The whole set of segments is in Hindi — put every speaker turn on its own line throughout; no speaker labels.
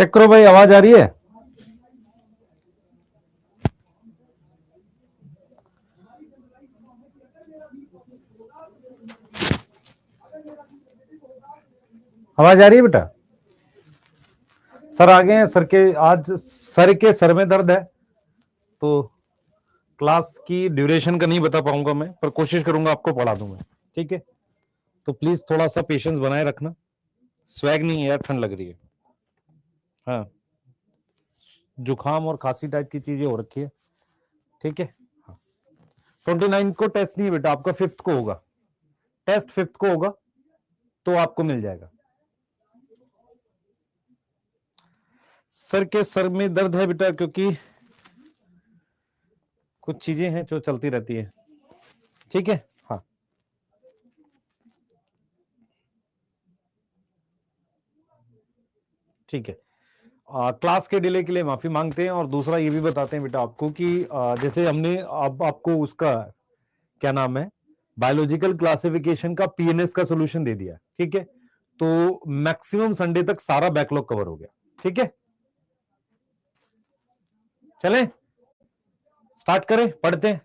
चेक करो भाई, आवाज आ रही है? आवाज आ रही है बेटा? सर आ गए हैं। सर के आज सर में दर्द है, तो क्लास की ड्यूरेशन का नहीं बता पाऊंगा मैं, पर कोशिश करूंगा आपको पढ़ा दूं मैं। ठीक है, तो प्लीज थोड़ा सा पेशेंस बनाए रखना। स्वैग नहीं है यार, ठंड लग रही है। हाँ, जुकाम और खांसी टाइप की चीजें हो रखी है। ठीक है, हाँ। 29 को टेस्ट नहीं है बेटा, आपका 5th को होगा टेस्ट। 5th को होगा तो आपको मिल जाएगा। सर में दर्द है बेटा, क्योंकि कुछ चीजें हैं जो चलती रहती है। ठीक है, हाँ। ठीक है, क्लास के डिले के लिए माफी मांगते हैं, और दूसरा ये भी बताते हैं बेटा आपको कि जैसे हमने अब आपको उसका क्या नाम है, बायोलॉजिकल क्लासिफिकेशन का पीएनएस का सॉल्यूशन दे दिया। ठीक है, तो मैक्सिमम संडे तक सारा बैकलॉग कवर हो गया। ठीक है, चलें स्टार्ट करें, पढ़ते हैं।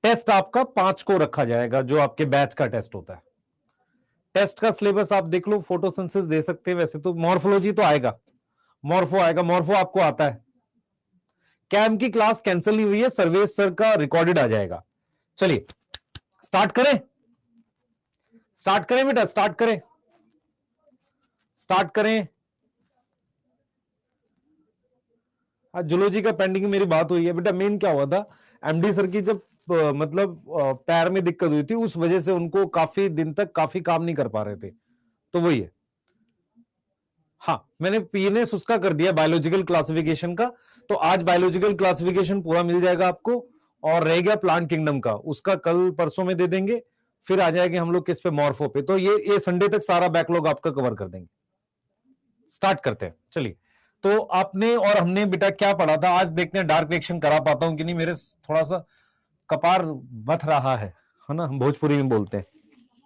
टेस्ट आपका 5 को रखा जाएगा, जो आपके बैच का टेस्ट होता है। टेस्ट का सिलेबस आप देख लो, फोटोसिंथेसिस दे सकते हैं वैसे तो, मॉर्फोलॉजी तो आएगा, मॉर्फो आएगा, मॉर्फो आपको आता है। कैम की क्लास कैंसिल नहीं हुई है, सर्वेश सर का रिकॉर्डेड आ जाएगा। चलिए स्टार्ट करें, स्टार्ट करें बेटा, स्टार्ट करें, स्टार्ट करें। जूलॉजी का पेंडिंग मेरी बात हुई है बेटा। मेन क्या हुआ था, एमडी सर की जब मतलब पैर में दिक्कत हुई थी, उस वजह से उनको काफी दिन तक काफी काम नहीं कर पा रहे थे, तो वही है। हाँ, मैंने पीएनएस उसका कर दिया बायोलॉजिकल क्लासिफिकेशन का, तो आज बायोलॉजिकल क्लासिफिकेशन पूरा मिल जाएगा आपको। और रह गया प्लांट किंगडम का, उसका कल परसों में दे देंगे, फिर आ जाएंगे हम लोग किस पे, मॉर्फो पे। तो ये संडे तक सारा बैकलॉग आपका कवर कर देंगे। स्टार्ट करते हैं, चलिए। तो आपने और हमने बेटा क्या पढ़ा था, आज देखते हैं डार्क रिएक्शन करा पाता हूं कि नहीं। मेरे थोड़ा सा कपार बथ रहा है ना, हम भोजपुरी में बोलते हैं।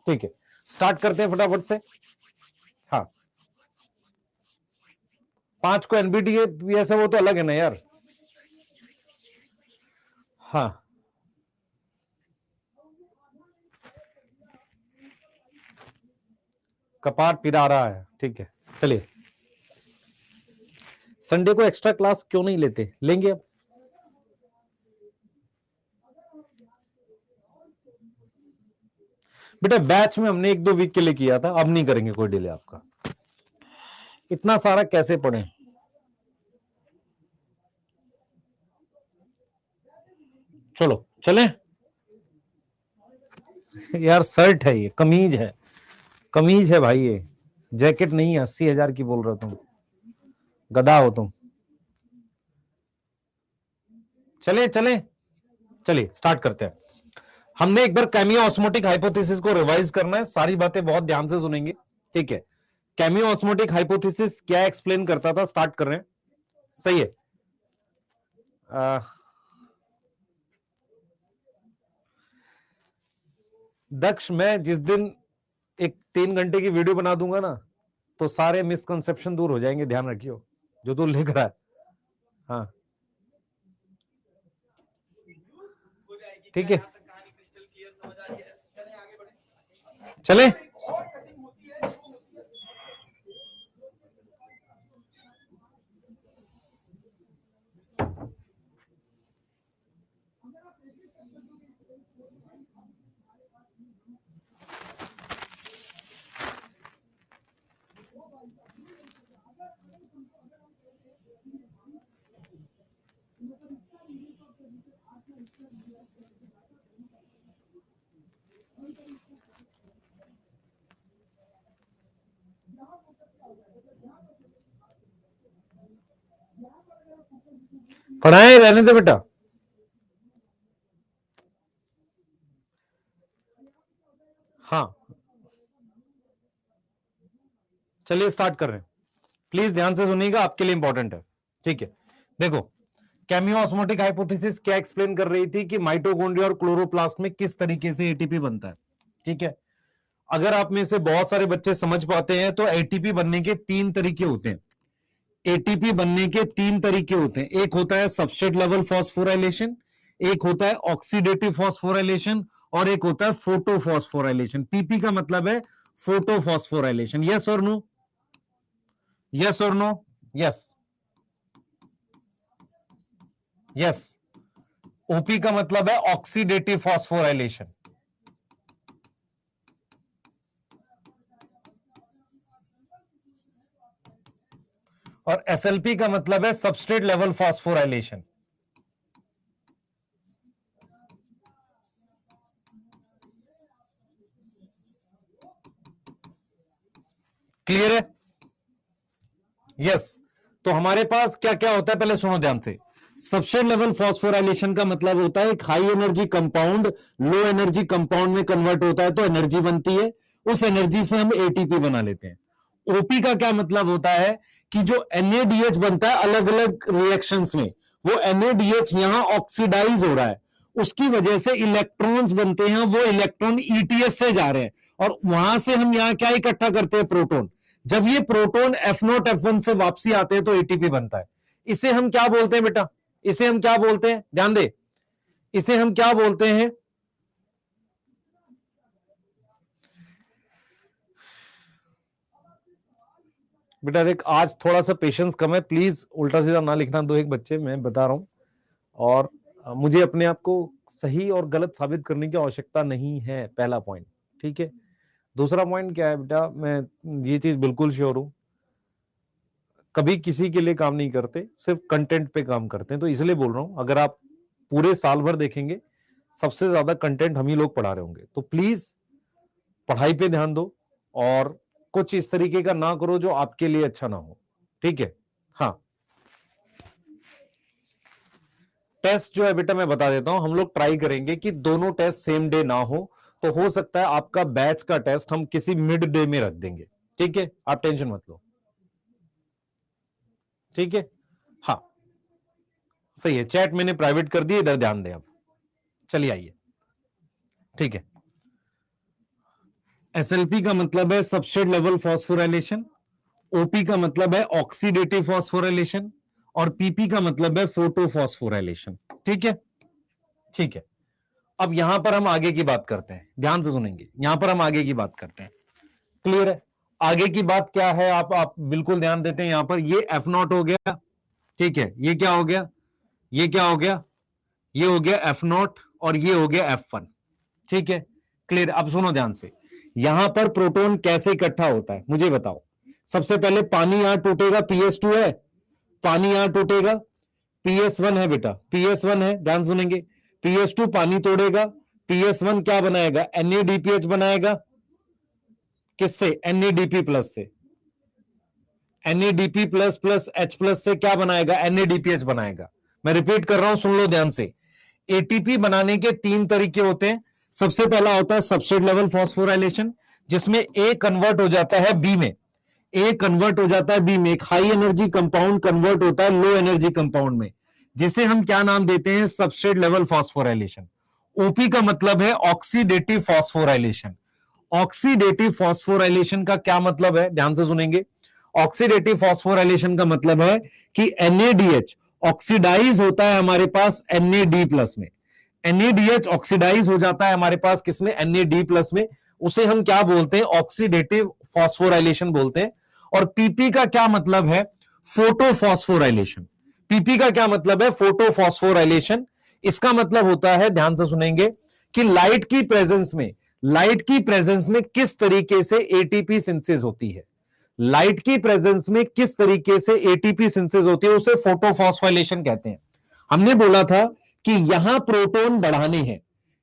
ठीक है, स्टार्ट करते हैं फटाफट से। हाँ, 5 को एनबीटीए है, वो तो अलग है ना यार। हाँ, कपार पिरा रहा है। ठीक है, चलिए। संडे को एक्स्ट्रा क्लास क्यों नहीं लेते, लेंगे अब। बेटा बैच में हमने 1-2 वीक के लिए किया था, अब नहीं करेंगे कोई डिले आपका। इतना सारा कैसे पढ़े। चलो चलें। यार शर्ट है, ये कमीज है, कमीज है भाई, ये जैकेट नहीं है। 80,000 की बोल रहा तुम, गधा हो तुम। चले चले, चलिए स्टार्ट करते हैं। हमने एक बार केमियो ऑस्मोटिक हाइपोथेसिस को रिवाइज करना है, सारी बातें बहुत ध्यान से सुनेंगे। ठीक है, केमियो ऑस्मोटिक हाइपोथेसिस क्या एक्सप्लेन करता था, स्टार्ट कर रहे हैं। सही है। दक्ष, मैं जिस दिन एक 3 घंटे की वीडियो बना दूंगा ना, तो सारे मिसकंसेप्शन दूर हो जाएंगे, ध्यान रखियो जो तू लिख रहा है। हाँ, ठीक है, चले। पढ़ाए रहने दे बेटा। हाँ, चलिए स्टार्ट कर रहे हैं, प्लीज ध्यान से सुनिएगा, आपके लिए इंपॉर्टेंट है। ठीक है, देखो, केमियो ऑस्मोटिक हाइपोथेसिस क्या एक्सप्लेन कर रही थी कि माइटोकॉन्ड्रिया और क्लोरोप्लास्ट में किस तरीके से एटीपी बनता है। ठीक है, अगर आप में से बहुत सारे बच्चे समझ पाते हैं तो एटीपी बनने के 3 तरीके होते हैं। एटीपी बनने के तीन तरीके होते हैं, एक होता है सबस्ट्रेट लेवल फॉस्फोराइलेशन, एक होता है ऑक्सीडेटिव फॉस्फोराइलेशन और एक होता है फोटोफॉस्फोराइलेशन। पीपी का मतलब है फोटोफॉस्फोराइलेशन। यस और नो? यस और नो? Yes yes. ओपी का मतलब है ऑक्सीडेटिव फॉस्फोराइलेशन और एसएलपी का मतलब है सबस्ट्रेट लेवल फॉस्फोराइलेशन। क्लियर है? यस। तो हमारे पास क्या क्या होता है पहले सुनो ध्यान से। सबस्ट्रेट लेवल फॉस्फोराइलेशन का मतलब होता है एक high energy compound low energy compound में कन्वर्ट होता है तो एनर्जी बनती है, उस एनर्जी से हम एटीपी बना लेते हैं। ओपी का क्या मतलब होता है कि जो एनएडीएच बनता है अलग अलग रिएक्शंस में, वो एनएडीएच यहां ऑक्सीडाइज हो रहा है, उसकी वजह से इलेक्ट्रॉन्स बनते हैं, वो इलेक्ट्रॉन ईटीएस से जा रहे हैं और वहां से हम यहां क्या इकट्ठा करते हैं? प्रोटॉन। जब ये प्रोटॉन F0 F1 से वापसी आते हैं तो एटीपी बनता है। इसे हम क्या बोलते हैं बेटा? इसे हम क्या बोलते हैं? ध्यान दे, इसे हम क्या बोलते हैं? बेटा देख, आज थोड़ा सा पेशेंस कम है, प्लीज उल्टा सीधा ना लिखना दो एक बच्चे, मैं बता रहा हूं। और मुझे अपने आप को सही और गलत साबित करने की आवश्यकता नहीं है, पहला पॉइंट। ठीक है। दूसरा पॉइंट क्या है बेटा, मैं ये चीज बिल्कुल श्योर हूं, कभी किसी के लिए काम नहीं करते, सिर्फ कंटेंट पे काम करते हैं। तो इसलिए बोल रहा हूं, अगर आप पूरे साल भर देखेंगे सबसे ज्यादा कंटेंट हम ही लोग पढ़ा रहे होंगे। तो प्लीज पढ़ाई पे ध्यान दो और कुछ इस तरीके का ना करो जो आपके लिए अच्छा ना हो। ठीक है। हाँ, टेस्ट जो है बेटा मैं बता देता हूं, हम लोग ट्राई करेंगे कि दोनों टेस्ट सेम डे ना हो सकता है आपका बैच का टेस्ट हम किसी मिड डे में रख देंगे। ठीक है, आप टेंशन मत लो। ठीक है। हाँ सही है, चैट मैंने प्राइवेट कर दी, इधर ध्यान दें आप। चलिए आइए। ठीक है। एसएलपी का मतलब है सबस्ट्रेट लेवल फॉस्फोराइलेशन, ओपी का मतलब है ऑक्सीडेटिव फॉस्फोराइलेशन और पीपी का मतलब है फोटोफॉस्फोराइलेशन। ठीक है। ठीक है। अब यहां पर हम आगे की बात करते हैं, ध्यान से सुनेंगे, यहां पर हम आगे की बात करते हैं। क्लियर है? आगे की बात क्या है, आप बिल्कुल ध्यान देते हैं। यहां पर ये F0 हो गया। ठीक है, ये क्या हो गया? ये क्या हो गया? ये हो गया F0 और ये हो गया F1। ठीक है, क्लियर? अब सुनो ध्यान से, यहां पर प्रोटॉन कैसे इकट्ठा होता है मुझे बताओ। सबसे पहले पानी यहां टूटेगा, PS2 है, पानी यहां टूटेगा, PS1 है बेटा, PS1 है, ध्यान सुनेंगे। PS2 पानी तोड़ेगा, PS1 क्या बनाएगा? NADPH बनाएगा। किससे? NADP प्लस से। NADP plus plus H plus से क्या बनाएगा? NADPH बनाएगा। मैं रिपीट कर रहा हूं, सुन लो ध्यान से। एटीपी बनाने के तीन तरीके होते हैं। सबसे पहला होता है सबस्ट्रेट लेवल फॉस्फोराइलेशन, जिसमें ए कन्वर्ट हो जाता है बी में, ए कन्वर्ट हो जाता है बी में, एक हाई एनर्जी कंपाउंड कन्वर्ट होता है लो एनर्जी कंपाउंड में, जिसे हम क्या नाम देते हैं? Substrate level phosphorylation. ओपी का मतलब है ऑक्सीडेटिव फॉस्फोराइलेशन। ऑक्सीडेटिव फॉस्फोराइलेशन का क्या मतलब है? ध्यान से सुनेंगे। ऑक्सीडेटिव फॉस्फोराइलेशन का मतलब है कि NADH ऑक्सीडाइज होता है हमारे पास NAD प्लस में, NADH ऑक्सीडाइज हो जाता है हमारे पास किसमें? NAD प्लस में। उसे हम क्या बोलते हैं? ऑक्सीडेटिव फॉस्फोराइलेशन बोलते हैं। और पीपी का क्या मतलब है? फोटोफॉस्फोराइलेशन। पीपी का क्या मतलब है? फोटोफॉस्फोराइलेशन। इसका मतलब होता है, ध्यान से सुनेंगे, कि लाइट की प्रेजेंस में किस तरीके से एटीपी सिंथेसिस होती है, लाइट की प्रेजेंस में किस तरीके से एटीपी सिंथेसिस होती है, उसे फोटोफॉस्फोराइलेशन कहते हैं। हमने बोला था कि यहां प्रोटॉन बढ़ाने हैं,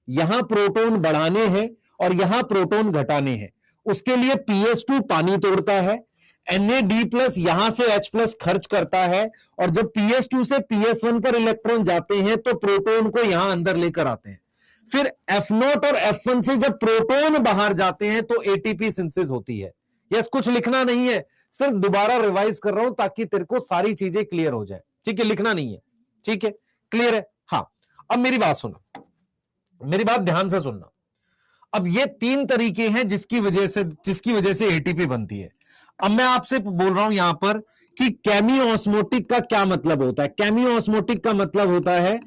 यहां प्रोटॉन बढ़ाने हैं और यहां प्रोटॉन घटाने हैं। उसके लिए PS2 पानी तोड़ता है, NAD प्लस यहां से H प्लस खर्च करता है, और जब PS2 से PS1 पर इलेक्ट्रॉन जाते हैं तो प्रोटॉन को यहां अंदर लेकर आते हैं। फिर F0 और F1 से जब प्रोटॉन बाहर जाते हैं तो एटीपी सिंथेसिस होती है। यस, कुछ लिखना नहीं है, सिर्फ दोबारा रिवाइज कर रहा हूं ताकि तेरे को सारी चीजें क्लियर हो जाए। ठीक है, लिखना नहीं है। ठीक है, क्लियर है? हाँ। अब मेरी बात सुनो, मेरी बात ध्यान से सुनना। अब ये तीन तरीके हैं जिसकी वजह से एटीपी बनती है। अब मैं आपसे बोल रहा हूं यहां पर कि केमियोस्मोटिक का क्या मतलब होता है। केमियोस्मोटिक का मतलब होता है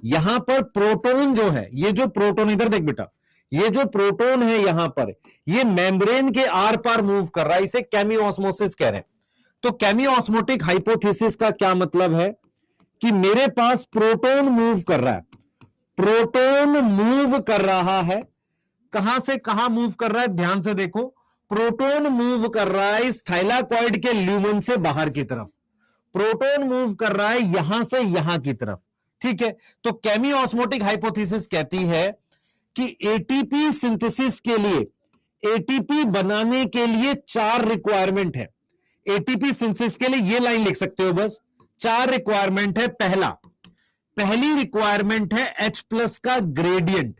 यहां पर प्रोटोन जो है, ये जो प्रोटोन, इधर देख बेटा, ये जो प्रोटोन है यहां पर, ये मेम्ब्रेन के आर पार मूव कर रहा है, इसे केमियोस्मोसिस कह रहे हैं। तो केमियोस्मोटिक हाइपोथेसिस का क्या मतलब है कि मेरे पास प्रोटोन मूव कर रहा है, प्रोटोन मूव कर रहा है, कहां से कहां मूव कर रहा है, ध्यान से देखो, प्रोटोन मूव कर रहा है इस थाइलाकॉइड के ल्यूमन से बाहर की तरफ, प्रोटोन मूव कर रहा है यहां से यहां की तरफ, ठीक है। तो केमियोस्मोटिक हाइपोथेसिस कहती है कि एटीपी सिंथेसिस के लिए, एटीपी बनाने के लिए 4 रिक्वायरमेंट है। एटीपी सिंथेसिस के लिए ये लाइन लिख सकते हो बस, 4 रिक्वायरमेंट है। पहली रिक्वायरमेंट है H+ का ग्रेडियंट,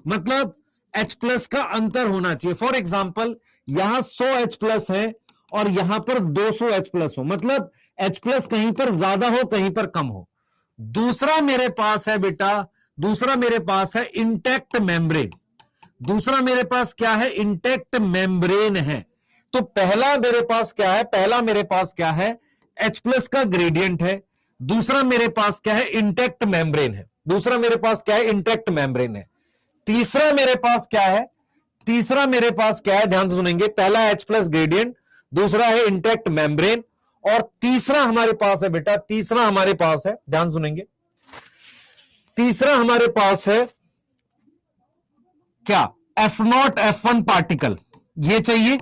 मतलब H+ का अंतर होना चाहिए। फॉर एग्जाम्पल यहां 100 H+ है और यहां पर 200 H+ हो, मतलब H+ कहीं पर ज्यादा हो कहीं पर कम हो। दूसरा मेरे पास है बेटा, दूसरा मेरे पास है इंटैक्ट मेम्ब्रेन, दूसरा मेरे पास क्या है, इंटैक्ट मेम्ब्रेन है। तो पहला मेरे पास क्या है, पहला मेरे पास क्या है, H+ का ग्रेडियंट है। दूसरा मेरे पास क्या है, इंटैक्ट मेम्ब्रेन है। दूसरा मेरे पास क्या है, इंटैक्ट मेम्ब्रेन है। तीसरा मेरे पास क्या है, तीसरा मेरे पास क्या है, ध्यान से सुनेंगे, पहला H+ ग्रेडियंट, दूसरा है इंटैक्ट मेम्ब्रेन, और तीसरा हमारे पास है बेटा, तीसरा हमारे पास है, ध्यान सुनेंगे, तीसरा हमारे पास है क्या, F0 F1 पार्टिकल, ये चाहिए।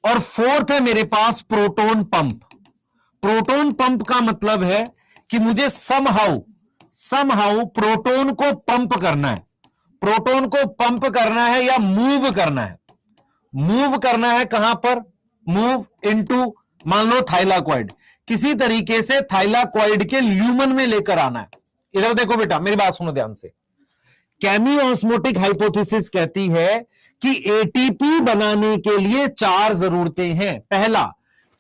और फोर्थ है मेरे पास प्रोटोन पंप। प्रोटोन पंप का मतलब है कि मुझे समहाउ प्रोटोन को पंप करना है, प्रोटोन को पंप करना है या मूव करना है। मूव करना है कहां पर, मूव इनटू, मान लो थाइलाकॉइड, किसी तरीके से थाइलाकॉइड के ल्यूमन में लेकर आना है। इधर देखो बेटा, मेरी बात सुनो ध्यान से। केमियोस्मोटिक हाइपोथेसिस कहती है कि एटीपी बनाने के लिए 4 जरूरतें हैं। पहला,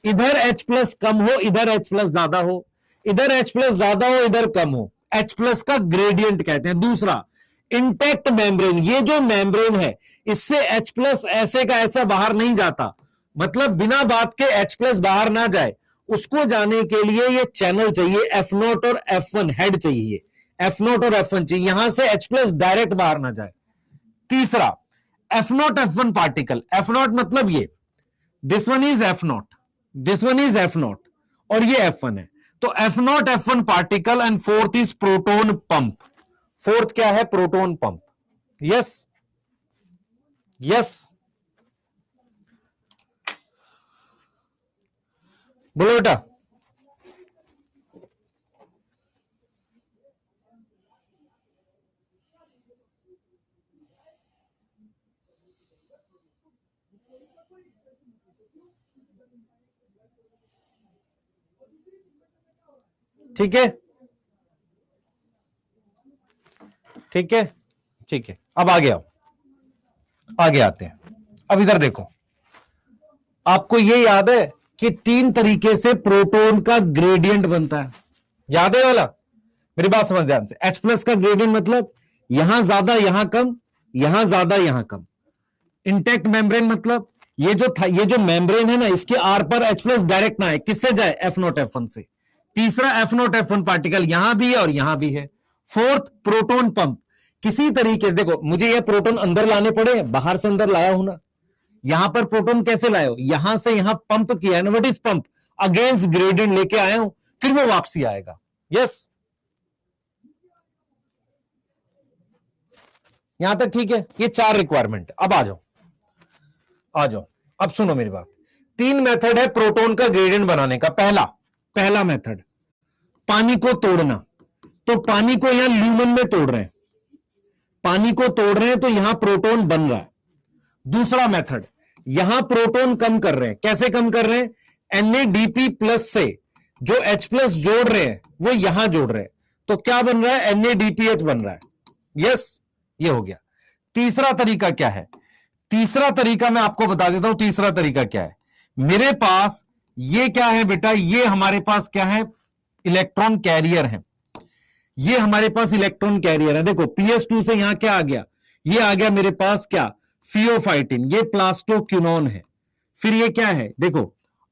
इधर H+ कम हो, इधर H+ ज्यादा हो, इधर H+ ज्यादा हो, इधर कम हो, H+ का ग्रेडियंट कहते हैं। दूसरा, इंटैक्ट मेम्ब्रेन, ये जो मेम्ब्रेन है इससे H+ ऐसे का ऐसा बाहर नहीं जाता, मतलब बिना बात के H+ बाहर ना जाए, उसको जाने के लिए ये चैनल चाहिए, F0 और F1 हेड चाहिए, F0 और F1 चाहिए, यहां से H+ डायरेक्ट बाहर ना जाए। तीसरा, F0 F1 पार्टिकल, F0 मतलब ये, this one is F0, this one is F0 और ये F1 है, तो F0 F1 particle. And fourth is proton pump, fourth क्या है, प्रोटोन पंप। यस यस, बोलो बेटा। ठीक है ठीक है ठीक है, अब आगे आओ, आगे आते हैं। अब इधर देखो, आपको ये याद है कि 3 तरीके से प्रोटोन का ग्रेडियंट बनता है, याद है वाला, मेरी बात समझ ध्यान से। H+ का ग्रेडियंट मतलब यहां ज्यादा यहां कम, यहां ज्यादा यहां कम। इंटैक्ट मेम्ब्रेन मतलब ये जो मेम्ब्रेन है ना, इसके आर पर H+ डायरेक्ट ना है, किससे जाए, F0 F1 से। तीसरा, F0 F1 पार्टिकल यहां भी है और यहां भी है। फोर्थ, प्रोटोन पंप, किसी तरीके से देखो, मुझे ये प्रोटोन अंदर लाने पड़े, बाहर से अंदर लाया हूं ना, यहां पर प्रोटोन कैसे लाए हो, यहां से यहां पंप किया है ना, what is pump, against gradient लेके आया हूं, फिर वो वापसी आएगा। यस, यहां तक ठीक है, ये 4 रिक्वायरमेंट। अब आ जाओ, आ जाओ, अब सुनो मेरी बात। 3 मेथड है प्रोटोन का ग्रेडियंट बनाने का। पहला मेथड, पानी को तोड़ना, तो पानी को यहां ल्यूमन में तोड़ रहे हैं, पानी को तोड़ रहे हैं तो यहां प्रोटोन बन रहा है। दूसरा मेथड, यहां प्रोटोन कम कर रहे हैं, कैसे कम कर रहे हैं, NADP+ से जो H+ जोड़ रहे हैं वो यहां जोड़ रहे हैं, तो क्या बन रहा है, NADPH बन रहा है। यस, ये हो गया। तीसरा तरीका क्या है, तीसरा तरीका मैं आपको बता देता हूं, तीसरा तरीका क्या है। मेरे पास ये क्या है बेटा, ये हमारे पास क्या है, इलेक्ट्रॉन कैरियर है, ये हमारे पास इलेक्ट्रॉन कैरियर है। देखो PS2 से यहां क्या आ गया, ये आ गया मेरे पास क्या, फियोफाइटिन, ये प्लास्टोक्यूनोन है। फिर ये क्या है, देखो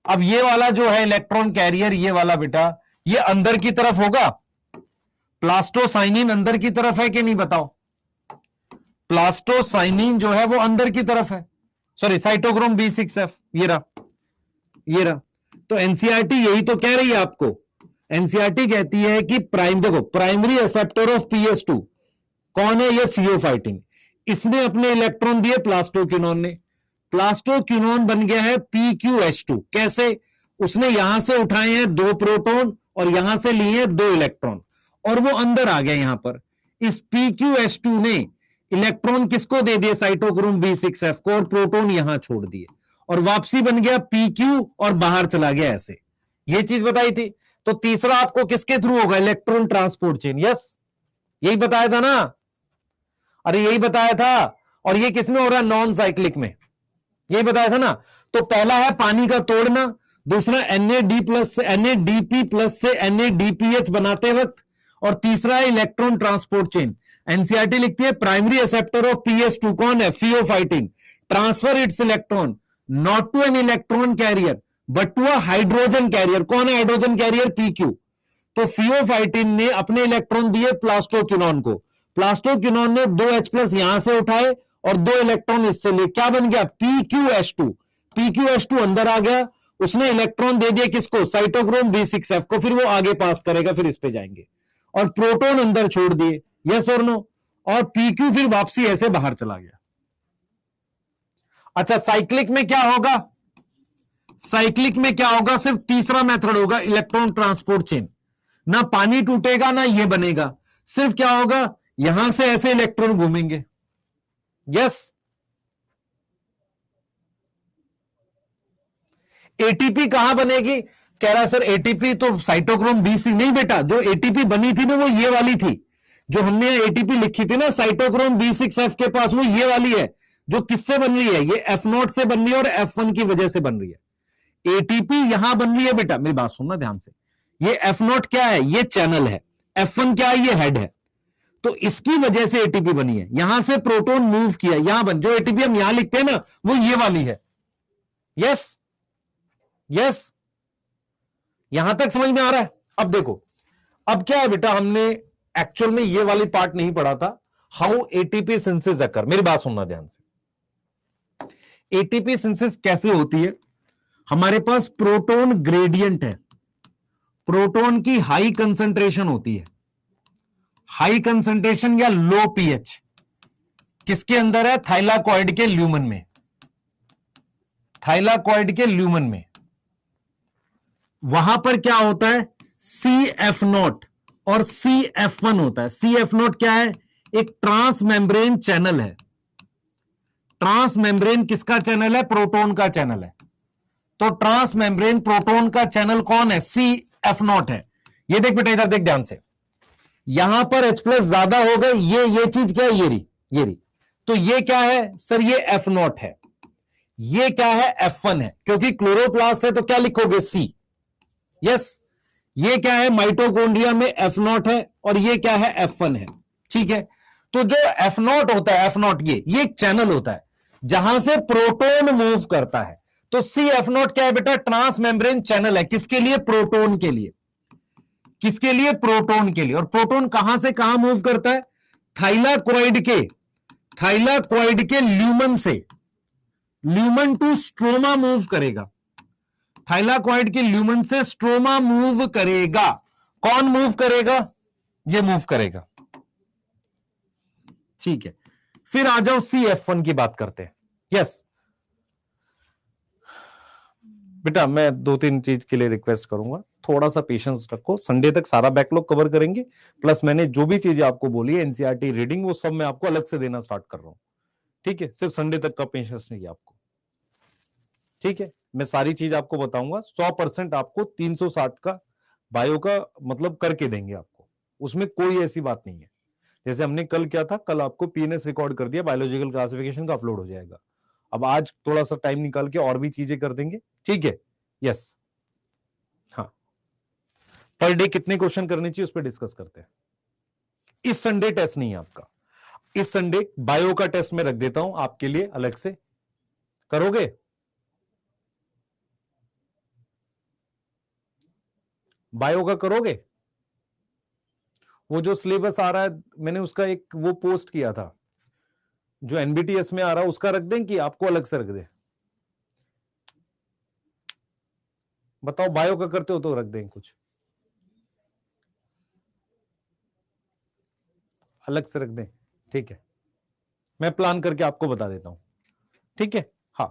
अब ये वाला जो है इलेक्ट्रॉन कैरियर, ये वाला बेटा, ये अंदर की तरफ होगा, प्लास्टोसाइनिन अंदर की तरफ है कि नहीं बताओ? प्लास्टोसाइनिन जो है वो अंदर की तरफ है, सॉरी साइटोक्रोम B6F, ये रहा, ये रहा। तो एनसीईआरटी यही तो कह रही है आपको, एनसीईआरटी कहती है कि देखो प्राइमरी एक्सेप्टर ऑफ PS2 कौन है? ये फियोफाइटिन। इसने अपने इलेक्ट्रॉन दिए प्लास्टोक्विनोन ने, प्लास्टोक्विनोन बन गया है PQH2। कैसे? उसने यहां से उठाए हैं 2 प्रोटॉन और यहां से लिए हैं 2 इलेक्ट्रॉन, और वो अंदर आ गया यहां पर। इस PQH2 ने इलेक्ट्रॉन किसको दे दिए? साइटोक्रोम B6F को, और प्रोटॉन यहां छोड़ दिए, और वापसी बन गया PQ और बाहर चला गया ऐसे। ये चीज बताई थी। तो तीसरा आपको किसके थ्रू होगा? Electron transport chain. यस, यही बताया था ना, अरे यही बताया था। और ये किसमें हो रहा है? नॉन साइक्लिक में, यही बताया था ना। तो पहला है पानी का तोड़ना, दूसरा NADP प्लस से NADPH बनाते वक्त, और तीसरा है इलेक्ट्रॉन ट्रांसपोर्ट चेन। एनसीईआरटी लिखती है प्राइमरी एक्सेप्टर ऑफ PS2 कौन है? Pheophytin. Transfer its electron not to an electron carrier but to a hydrogen carrier. कौन है हाइड्रोजन कैरियर? PQ। तो फियोफाइटिन ने अपने इलेक्ट्रॉन दिए प्लास्टोक्विनोन को, प्लास्टोक्विनोन ने 2H+ यहां से उठाए और 2 इलेक्ट्रॉन इससे लिए, क्या बन गया? PQH2। PQH2 अंदर आ गया, उसने इलेक्ट्रॉन दे दिए किसको? साइटोक्रोम B6F को, फिर वो आगे पास करेगा, फिर इस पे जाएंगे, और प्रोटॉन अंदर छोड़ दिए। यस और नो? और PQ फिर वापसी ऐसे बाहर चला गया। अच्छा, साइक्लिक में क्या होगा? साइक्लिक में क्या होगा? सिर्फ तीसरा मेथड होगा, इलेक्ट्रॉन ट्रांसपोर्ट चेन। ना पानी टूटेगा ना ये बनेगा, सिर्फ क्या होगा? यहां से ऐसे इलेक्ट्रॉन घूमेंगे। यस, एटीपी कहां बनेगी? कह रहा सर एटीपी तो साइटोक्रोम BC। नहीं बेटा, जो एटीपी बनी थी ना वो ये वाली थी, जो हमने एटीपी लिखी थी ना साइटोक्रोम B6F के पास, वो ये वाली है जो किससे बन रही है? ये F0 से बन रही है और F1 की वजह से बन रही है। एटीपी यहां बन रही है बेटा, मेरी बात सुनना ध्यान से। ये F0 क्या है? ये चैनल है। F1 क्या है? ये हेड है। तो इसकी वजह से एटीपी बनी है, यहां से प्रोटॉन मूव किया, यहां बन, जो एटीपी हम यहां लिखते हैं ना वो ये वाली है। यस, यस, यहां तक समझ में आ रहा है? अब देखो, अब क्या है बेटा, हमने एक्चुअल में ये वाली पार्ट नहीं पढ़ा था, हाउ एटीपी सिंथेसिस अकर। मेरी बात सुनना ध्यान से। एटीपी सिंथेसिस कैसे होती है? हमारे पास प्रोटॉन ग्रेडियंट है, प्रोटॉन की हाई कंसंट्रेशन होती है, हाई कंसंट्रेशन या लो पीएच किसके अंदर है? थाइलाकॉइड के ल्यूमन में, थाइलाकॉइड के ल्यूमन में। वहां पर क्या होता है? CF0 और CF1 होता है। CF0 क्या है? एक ट्रांस मेम्ब्रेन चैनल है। ट्रांस मेम्ब्रेन किसका चैनल है? प्रोटॉन का चैनल है। तो ट्रांस मेम्ब्रेन प्रोटॉन का चैनल कौन है? CF0 है। ये देख बेटा, इधर देख ध्यान से, यहां पर H+ ज्यादा हो गए, ये चीज क्या है? ये रही। तो ये क्या है सर? ये F0 है। ये क्या है? F1 है, क्योंकि क्लोरोप्लास्ट है तो क्या लिखोगे? C। यस, ये क्या है? माइटोकॉन्ड्रिया में F0 है, और ये क्या है? F1 है। ठीक है, तो जो F0 होता है, F0 ये एक चैनल होता है जहां से प्रोटॉन मूव करता है। तो CF0 क्या है बेटा? ट्रांस मेम्ब्रेन चैनल है, किसके लिए? प्रोटॉन के लिए। किसके लिए? प्रोटॉन के लिए। और प्रोटॉन कहां से कहां मूव करता है? थाइलाकॉइड के ल्यूमन से, ल्यूमन टू स्ट्रोमा मूव करेगा। थाइलाकॉइड के ल्यूमन से स्ट्रोमा मूव करेगा। कौन मूव करेगा? ये मूव करेगा। ठीक है, फिर आ जाओ CF1 की बात करते हैं। यस बेटा, मैं 2-3 चीज के लिए रिक्वेस्ट करूंगा, थोड़ा सा पेशेंस रखो, संडे तक सारा बैकलॉग कवर करेंगे। प्लस मैंने जो भी चीजें आपको बोली है एनसीईआरटी रीडिंग, वो सब मैं आपको अलग से देना स्टार्ट कर रहा हूं। ठीक है, सिर्फ संडे तक का पेशेंस नहीं आपको। ठीक है, मैं सारी चीज आपको बताऊंगा, 100% आपको 360 का बायो का मतलब करके देंगे आपको, उसमें कोई ऐसी बात नहीं है। जैसे हमने कल क्या था, कल आपको PNS रिकॉर्ड कर दिया, बायोलॉजिकल क्लासिफिकेशन का अपलोड हो जाएगा। अब आज थोड़ा सा टाइम निकाल के और भी चीजें कर देंगे। ठीक है, यस, हाँ, पर डे कितने क्वेश्चन करने चाहिए उस पर डिस्कस करते हैं। इस संडे टेस्ट नहीं है आपका, इस संडे बायो का टेस्ट में रख देता हूं आपके लिए अलग से, करोगे? बायो का करोगे? वो जो सिलेबस आ रहा है, मैंने उसका एक वो पोस्ट किया था, जो एनबीटीएस में आ रहा है, उसका रख दें कि आपको अलग से रख दें? बताओ, बायो का करते हो तो रख दें, कुछ अलग से रख दें? ठीक है, मैं प्लान करके आपको बता देता हूं, ठीक है? हाँ,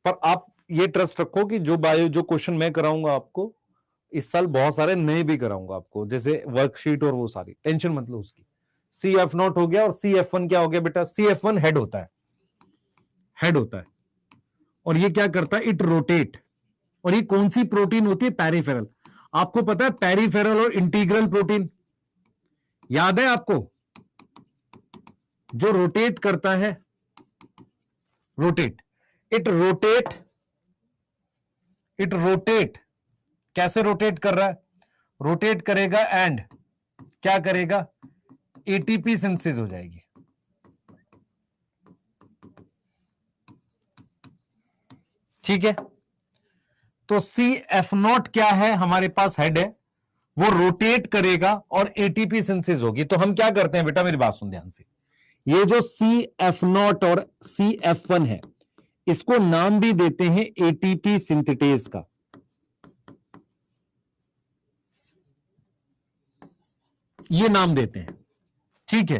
पर आप ये ट्रस्ट रखो कि जो बायो, जो क्वेश्चन मैं कराऊंगा आपको, इस साल बहुत सारे नए भी कराऊंगा आपको, जैसे वर्कशीट और वो सारी, टेंशन मत लो उसकी। CF0 हो गया, और CF1 क्या हो गया बेटा? CF1 हेड होता है, हेड होता है, और ये क्या करता है? It rotate. और ये कौन सी प्रोटीन होती है? पेरिफेरल। आपको पता है पेरिफेरल और इंटीग्रल प्रोटीन याद है आपको? जो रोटेट करता है, rotate, it rotate, it rotate. कैसे रोटेट कर रहा है? रोटेट करेगा एंड क्या करेगा? एटीपी सिंथेसिस हो जाएगी। ठीक है, तो CF0 क्या है? हमारे पास हेड है, वो रोटेट करेगा और एटीपी सिंथेसिस होगी। तो हम क्या करते हैं बेटा, मेरी बात सुन ध्यान से, ये जो CF0 और CF1 है, इसको नाम भी देते हैं एटीपी सिंथेटेज का। ये नाम देते हैं, ठीक है?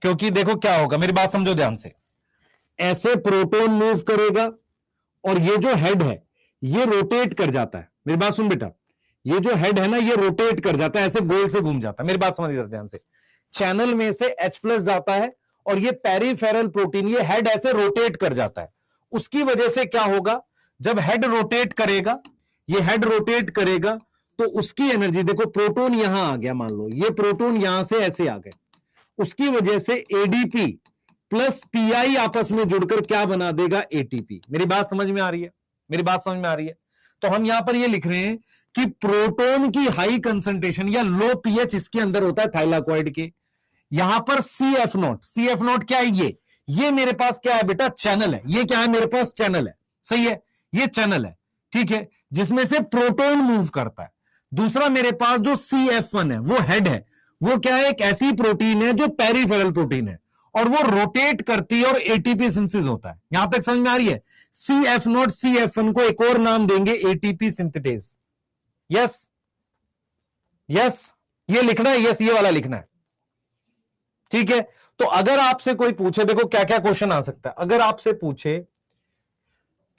क्योंकि देखो क्या होगा, मेरी बात समझो ध्यान से, ऐसे प्रोटॉन मूव करेगा, और ये जो हेड है ये रोटेट कर जाता है। मेरी बात सुन बेटा, ये जो हेड है ना, ये रोटेट कर जाता है, ऐसे गोल से घूम जाता है। मेरी बात समझ ध्यान से, चैनल में से H+ जाता है, और ये पेरिफेरल प्रोटीन, ये हेड ऐसे रोटेट कर जाता है। उसकी वजह से क्या होगा, जब हेड रोटेट करेगा, ये हेड रोटेट करेगा, तो उसकी एनर्जी देखो, प्रोटॉन यहां आ गया, मान लो ये प्रोटॉन यहां से ऐसे आ गए, उसकी वजह से एडीपी प्लस पीआई आपस में जुड़कर क्या बना देगा? एटीपी। मेरी बात समझ में आ रही है? मेरी बात समझ में आ रही है? तो हम यहां पर ये लिख रहे हैं कि प्रोटॉन की हाई कंसंट्रेशन या लो पीएच इसके अंदर होता है थाइलाकॉइड के। यहां पर CF0, CF0 क्या है? ये मेरे पास क्या है बेटा? चैनल है। ये क्या है मेरे पास? चैनल है, सही है, ये चैनल है, ठीक है, जिसमें से प्रोटॉन मूव करता है। दूसरा मेरे पास जो CF1 है, वो हेड है, वो क्या है? एक ऐसी प्रोटीन है जो पेरिफेरल प्रोटीन है, और वो रोटेट करती है और एटीपी सिंथेसिस होता है। यहां तक समझ में आ रही है? CF0 CF1 को एक और नाम देंगे एटीपी सिंथेटेज। यस, यस, ये लिखना है, यस, ये वाला लिखना है, ठीक है? तो अगर आपसे कोई पूछे, देखो क्या क्या क्वेश्चन आ सकता है, अगर आपसे पूछे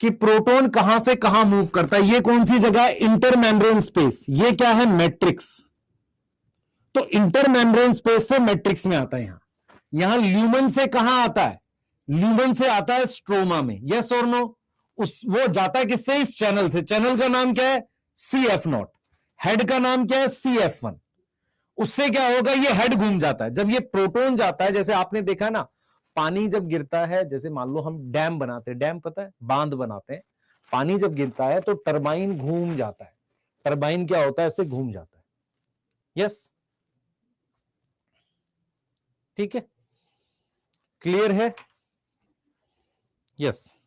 कि प्रोटॉन कहां से कहां मूव करता है, ये कौन सी जगह है? Intermembrane space. ये क्या है? मैट्रिक्स। तो इंटरमेम्ब्रेन स्पेस से मैट्रिक्स में आता है। यहां ल्यूमन से कहां आता है? ल्यूमन से आता है स्ट्रोमा में। यस और नो? उस वो जाता है किससे? इस चैनल से। चैनल का नाम क्या है? CF0। हेड का नाम क्या है? CF1। उससे क्या होगा? ये हेड घूम जाता है। जब ये प्रोटॉन जाता है, जैसे आपने देखा ना, पानी जब गिरता है, जैसे मान लो हम डैम बनाते हैं, डैम पता है, बांध बनाते हैं, पानी जब गिरता है तो टरबाइन घूम जाता है। टरबाइन क्या होता है? ऐसे घूम जाता है। यस, ठीक है, क्लियर है? यस।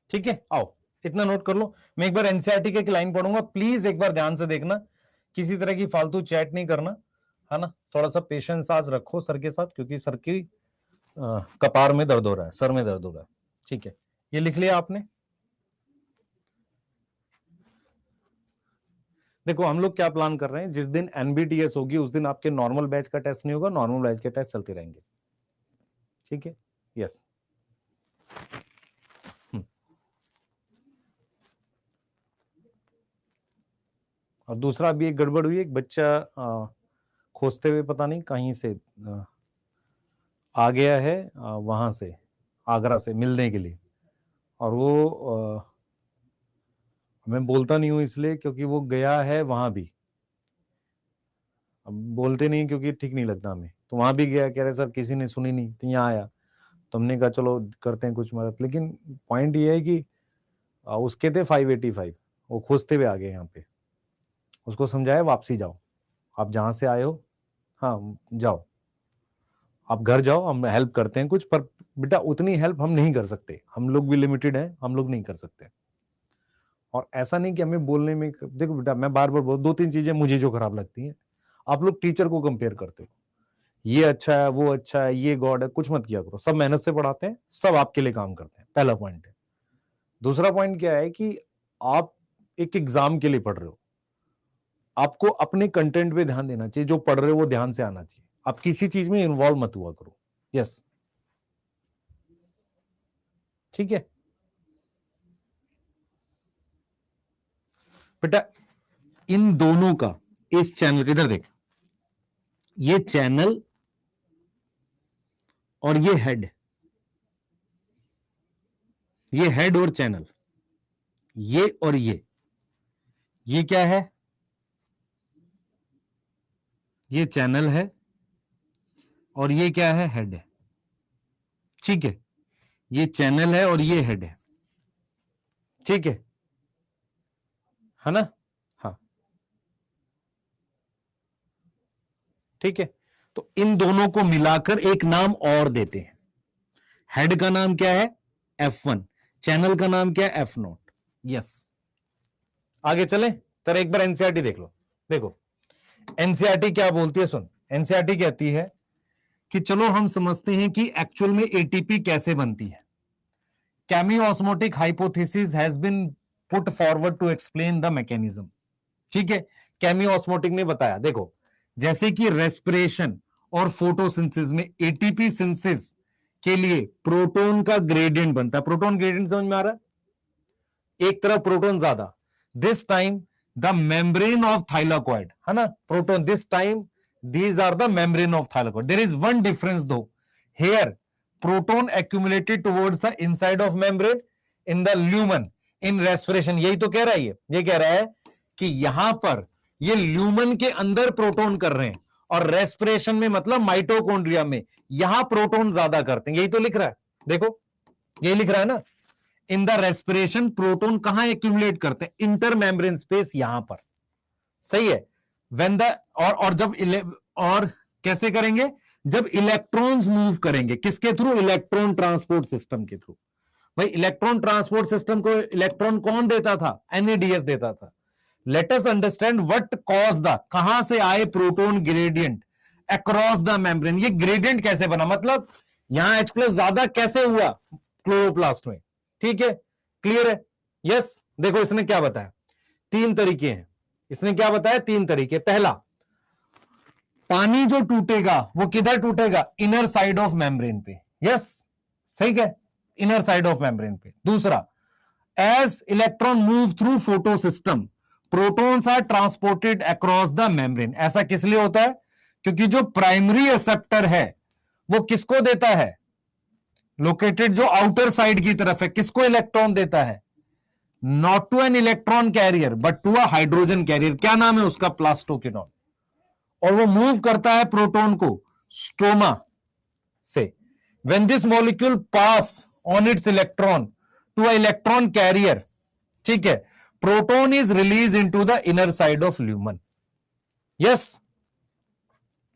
ठीक है, आओ, इतना नोट कर लो। मैं एक बार एनसीईआरटी के एक लाइन पढ़ूंगा, प्लीज एक बार ध्यान से देखना, किसी तरह की फालतू चैट नहीं करना, है ना? थोड़ा सा पेशेंस आज रखो सर के साथ, क्योंकि सर की कपार में दर्द हो रहा है, सर में दर्द हो रहा है। ठीक है, ये लिख लिया आपने? देखो हम लोग क्या प्लान कर रहे हैं, जिस दिन एनबीटीएस होगी उस दिन आपके नॉर्मल बैच का टेस्ट नहीं होगा, नॉर्मल बैच के टेस्ट चलते रहेंगे, ठीक है? यस। और दूसरा भी एक गड़बड़ हुई, एक बच्चा खोजते हुए पता नहीं कहीं से आ गया है, वहां से आगरा से मिलने के लिए, और वो मैं बोलता नहीं हूं इसलिए क्योंकि वो गया है वहां भी, अब बोलते नहीं क्योंकि ठीक नहीं लगता हमें, तो वहां भी गया, कह रहे सर किसी ने सुनी नहीं, तो यहाँ आया, तो हमने कहा चलो करते हैं कुछ मदद। लेकिन पॉइंट ये है कि उसके थे 585, वो खोजते हुए आ गए यहाँ पे, उसको समझाया वापसी जाओ, आप जहां से आए हो, हाँ जाओ, आप घर जाओ, हम हेल्प करते हैं कुछ, पर बेटा उतनी हेल्प हम नहीं कर सकते, हम लोग भी लिमिटेड हैं, हम लोग नहीं कर सकते। और ऐसा नहीं कि हमें बोलने में, देखो बेटा मैं बार बार बोल, दो तीन चीजें मुझे जो खराब लगती हैं, आप लोग टीचर को कंपेयर करते हो, ये अच्छा है, वो अच्छा है, ये गॉड है, कुछ मत किया करो, सब मेहनत से पढ़ाते हैं, सब आपके लिए काम करते हैं, पहला पॉइंट है। दूसरा पॉइंट क्या है कि आप एक एग्जाम के लिए पढ़ रहे हो, आपको अपने कंटेंट पे ध्यान देना चाहिए, जो पढ़ रहे हो वो ध्यान से आना चाहिए, आप किसी चीज में इन्वॉल्व मत हुआ करो। यस, ठीक है बेटा, इन दोनों का, इस चैनल, इधर देख, ये चैनल और ये हेड और चैनल, ये और ये क्या है, ये चैनल है और ये क्या है, हेड है, ठीक है, ये चैनल है और ये हेड है, ठीक है ना, हाँ ठीक है, तो इन दोनों को मिलाकर एक नाम और देते हैं, हेड का नाम क्या है, F1, चैनल का नाम क्या है, F0। यस, आगे चले, तर एक बार एनसीईआरटी देख लो, देखो एनसीईआरटी क्या बोलती है, सुन, एनसीईआरटी कहती है कि चलो हम समझते हैं कि एक्चुअल में एटीपी कैसे बनती है। Chemiosmotic hypothesis has been put forward to explain the mechanism, ठीक है, केमियोस्मोटिक ने बताया, देखो जैसे कि रेस्पिरेशन और फोटोसिंथेसिस में एटीपी सिंथेसिस के लिए प्रोटॉन का ग्रेडियंट बनता है, प्रोटॉन ग्रेडियंट समझ में आ रहा है, एक तरफ प्रोटॉन ज्यादा, this time the membrane of thylakoid, है ना, proton, this time these are the membrane of thylakoid, there is one difference though, here proton accumulated towards the inside of membrane in the lumen in respiration, यही तो कह रहा है, ये कह रहा है कि यहां पर ये ल्यूमन के अंदर प्रोटॉन कर रहे हैं, और रेस्पिरेशन में मतलब माइटोकॉन्ड्रिया में यहां प्रोटॉन ज्यादा करते हैं, यही तो लिख रहा है, देखो यही लिख रहा है ना, इन द रेस्पिरेशन प्रोटॉन कहां एक्यूमुलेट करते हैं, इंटर मेम्ब्रेन स्पेस यहां पर, सही है, when the और जब और कैसे करेंगे, जब इलेक्ट्रॉन्स मूव करेंगे, किसके थ्रू, इलेक्ट्रॉन ट्रांसपोर्ट सिस्टम के थ्रू, भाई इलेक्ट्रॉन ट्रांसपोर्ट सिस्टम को इलेक्ट्रॉन कौन देता था, एनएडीएस देता था। Let us understand what cause the, कहां से आए proton gradient across the membrane, ये ग्रेडियंट कैसे बना, मतलब यहां H प्लस ज्यादा कैसे हुआ क्लोरोप्लास्ट में, ठीक है, क्लियर है, यस। देखो इसने क्या बताया, तीन तरीके हैं, इसने क्या बताया, तीन तरीके, पहला पानी जो टूटेगा वो किधर टूटेगा, इनर साइड ऑफ मेम्ब्रेन पे, यस सही है, इनर साइड ऑफ मेम्ब्रेन पे। दूसरा, as electron move through photo system protons are transported across the membrane, ऐसा किस लिए होता है, क्योंकि जो प्राइमरी रिसेप्टर है वो किसको देता है, लोकेटेड जो आउटर साइड की तरफ है, किसको इलेक्ट्रॉन देता है, not to an electron carrier but to a hydrogen carrier, क्या नाम है उसका, प्लास्टोक्विनोन, और वो मूव करता है प्रोटॉन को स्ट्रोमा से, when this molecule pass on its electron to a electron carrier, ठीक है, proton is release into the inner side of lumen, yes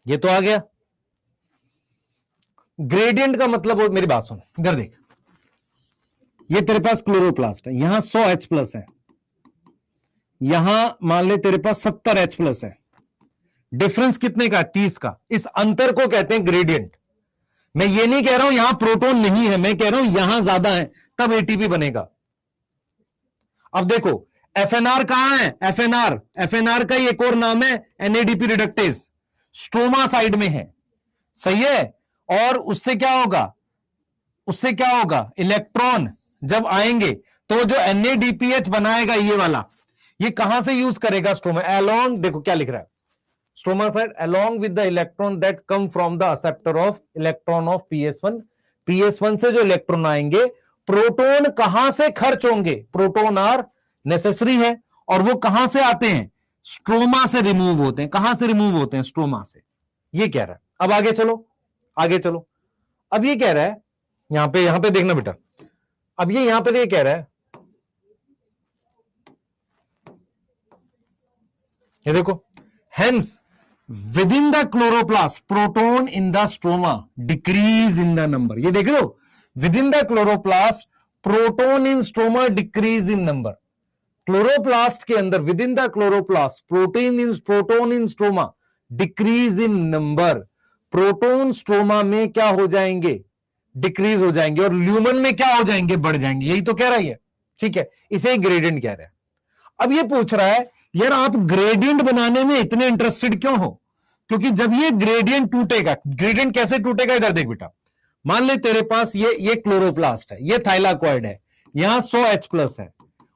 ये तो आ गया। ग्रेडियंट का मतलब, मेरी बात सुन, इधर देख, ये तेरे पास क्लोरोप्लास्ट है, यहां 100 H प्लस है, यहां मान ले तेरे पास 70 H प्लस है, डिफरेंस कितने का, 30 का, इस अंतर को कहते हैं ग्रेडियंट। मैं ये नहीं कह रहा हूं यहां प्रोटॉन नहीं है, मैं कह रहा हूं यहां ज्यादा है, तब एटीपी बनेगा। अब देखो एफएनआर कहां है, एफएनआर का ही एक और नाम है एनएडीपी रिडक्टेज, स्ट्रोमा साइड में है, सही है, और उससे क्या होगा, इलेक्ट्रॉन जब आएंगे तो जो एनएडीपीएच बनाएगा, ये वाला, ये कहां से यूज करेगा स्ट्रोमा? अलोंग, देखो क्या लिख रहा है stroma side, along with the electron that come from the acceptor of electron of PS1. PS1 से जो इलेक्ट्रॉन आएंगे, प्रोटोन कहां से खर्च होंगे? प्रोटोन आर नेसेसरी है, और वो कहां से आते हैं? स्ट्रोमा से रिमूव होते हैं। कहां से रिमूव होते हैं? स्ट्रोमा से। ये कह रहा है। अब आगे चलो, आगे चलो। अब ये कह रहा है, यहां पे देखना बेटा, अब ये यहां पर ये कह रहा है, ये देखो, hence within the chloroplast proton in the stroma decrease in the number. ये देख लो, within the chloroplast proton in stroma decrease in number. Chloroplast के अंदर, within the chloroplast proton in stroma decrease in number. Proton stroma में क्या हो जाएंगे? डिक्रीज हो जाएंगे, और ल्यूमन में क्या हो जाएंगे? बढ़ जाएंगे। यही तो कह रहा है, ठीक है, इसे ग्रेडियंट कह रहा है। अब ये पूछ रहा है, यार आप ग्रेडियंट बनाने में इतने इंटरेस्टेड क्यों हो? क्योंकि जब ये ग्रेडियंट टूटेगा, ग्रेडियंट कैसे टूटेगा? इधर देख बेटा, मान ले तेरे पास ये क्लोरोप्लास्ट है, ये थाइलाकॉइड है, यहां 100 H+ है,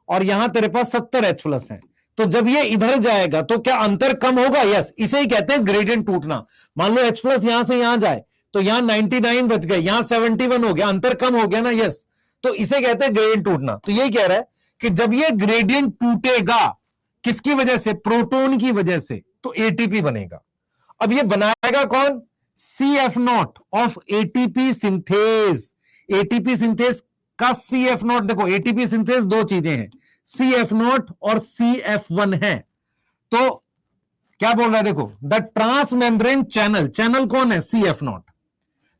और यहां तेरे पास 70 H+ है। तो जब ये इधर जाएगा तो क्या अंतर कम होगा? यस, इसे ही कहते हैं ग्रेडियंट टूटना। मान लो H+ यहां से यहां जाए, तो यहां 99 बच गए, यहां 71 हो गया, अंतर कम हो गया ना। यस, तो इसे कहते हैं ग्रेडियंट टूटना। तो यही कह रहा है कि जब ये ग्रेडियंट टूटेगा, किसकी वजह से? प्रोटोन की वजह से, तो एटीपी बनेगा। अब ये बनाएगा कौन? CF0 of ATP synthase. ATP synthase का CF0, देखो एटीपी सिंथेज दो चीजें हैं, CF0 और CF1 है। तो क्या बोल रहा है? देखो, the transmembrane channel, channel कौन है? CF0।